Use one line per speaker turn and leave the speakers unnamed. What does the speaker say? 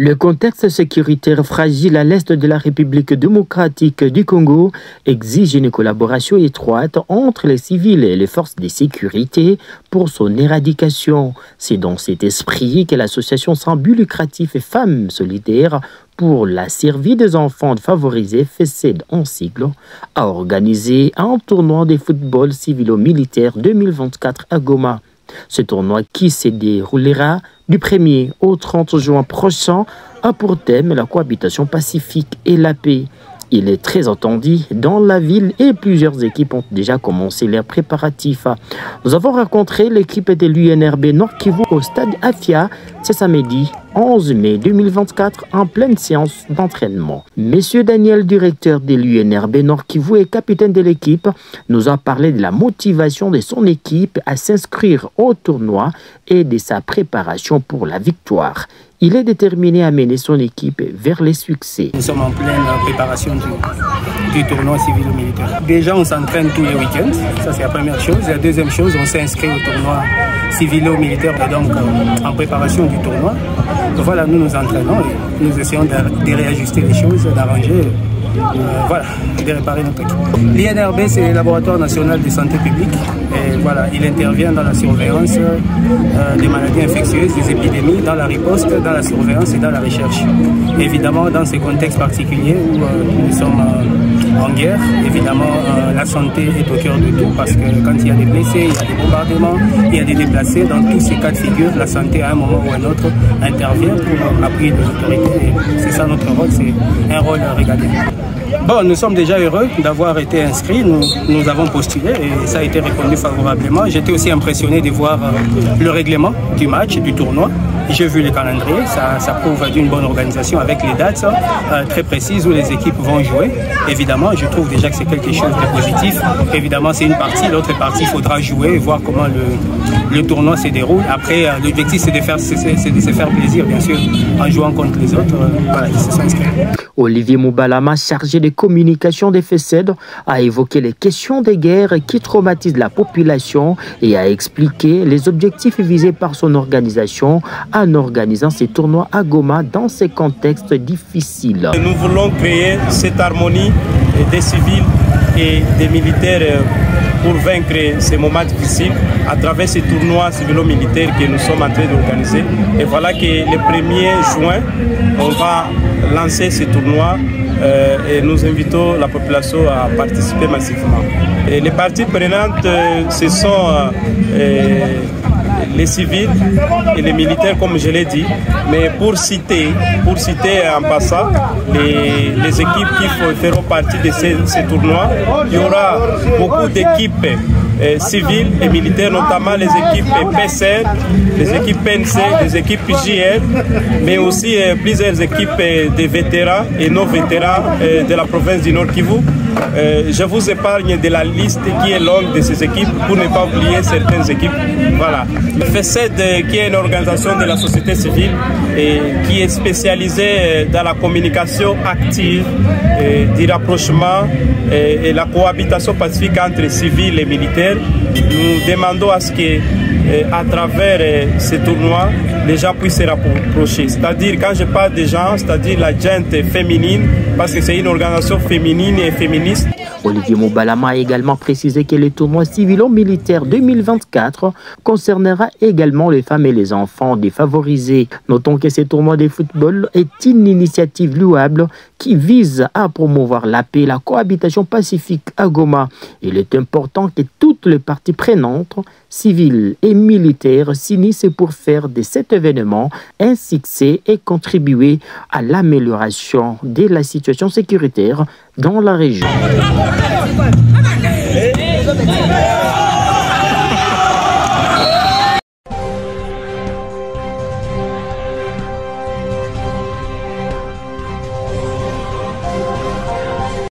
Le contexte sécuritaire fragile à l'est de la République démocratique du Congo exige une collaboration étroite entre les civils et les forces de sécurité pour son éradication. C'est dans cet esprit que l'association sans but lucratif et Femmes solidaires pour la survie des enfants favorisés, FESED en sigle, a organisé un tournoi de football civilo-militaire 2024 à Goma. Ce tournoi qui se déroulera du 1er au 30 juin prochain a pour thème la cohabitation pacifique et la paix. Il est très attendu dans la ville et plusieurs équipes ont déjà commencé leurs préparatifs. Nous avons rencontré l'équipe de l'UNRB Nord Kivu au stade Afia ce samedi 11 mai 2024 en pleine séance d'entraînement. Monsieur Daniel, directeur de l'UNRB Nord Kivu et capitaine de l'équipe, nous a parlé de la motivation de son équipe à s'inscrire au tournoi et de sa préparation pour la victoire. Il est déterminé à mener son équipe vers les succès.
Nous sommes en pleine préparation du tournoi civilo-militaire. Déjà, on s'entraîne tous les week-ends, ça c'est la première chose. La deuxième chose, on s'inscrit au tournoi civilo-militaire et donc en préparation du tournoi. Donc voilà, nous nous entraînons et nous essayons de réajuster les choses, d'arranger, voilà, de réparer notre équipe. L'INRB, c'est le Laboratoire National de Santé Publique. Et voilà, il intervient dans la surveillance des maladies infectieuses, des épidémies, dans la riposte, dans la surveillance et dans la recherche. Évidemment, dans ces contextes particuliers où nous sommes en guerre, évidemment, la santé est au cœur de tout parce que quand il y a des blessés, il y a des bombardements, il y a des déplacés, dans tous ces cas de figure, la santé à un moment ou à un autre intervient pour appuyer les autorités. C'est ça notre rôle, c'est un rôle régalien. Bon, nous sommes déjà heureux d'avoir été inscrits, nous avons postulé et ça a été répondu favorablement. J'étais aussi impressionné de voir le règlement du match, du tournoi. J'ai vu le calendrier, ça prouve d'une bonne organisation avec les dates très précises où les équipes vont jouer. Évidemment, je trouve déjà que c'est quelque chose de positif. Évidemment, c'est une partie, l'autre partie, il faudra jouer et voir comment le tournoi se déroule. Après, l'objectif, c'est de se faire plaisir, bien sûr, en jouant contre les autres qui se sont inscrits.
Olivier Moubalama, chargé de communication des FESED, a évoqué les questions des guerres qui traumatisent la population et a expliqué les objectifs visés par son organisation en organisant ces tournois à Goma dans ces contextes difficiles.
Nous voulons créer cette harmonie des civils et des militaires pour vaincre ces moments difficiles à travers ces tournois civilo-militaires que nous sommes en train d'organiser. Et voilà que le 1er juin, on va lancer ces tournois et nous invitons la population à participer massivement. Et les parties prenantes, ce sont les civils et les militaires, comme je l'ai dit. Mais pour citer en passant les équipes qui feront partie de ces tournois, il y aura beaucoup d'équipes civiles et militaires, notamment les équipes PCR, les équipes PNC, les équipes JR, mais aussi plusieurs équipes de vétérans et non-vétérans de la province du Nord Kivu. Je vous épargne de la liste qui est longue de ces équipes pour ne pas oublier certaines équipes. Voilà. FESED, qui est une organisation de la société civile et qui est spécialisée dans la communication active, du rapprochement et la cohabitation pacifique entre civils et militaires. Nous demandons à ce que, à travers ces tournois, les gens puissent se rapprocher. C'est-à-dire, quand je parle des gens, c'est-à-dire la gente féminine, parce que c'est une organisation féminine et féministe.
Olivier Moubalama a également précisé que le tournoi civilo-militaire 2024 concernera également les femmes et les enfants défavorisés. Notons que ce tournoi de football est une initiative louable qui vise à promouvoir la paix et la cohabitation pacifique à Goma. Il est important que toutes les parties prenantes, civiles et militaires, s'unissent pour faire de cet événement un succès et contribuer à l'amélioration de la situation sécuritaire dans la région.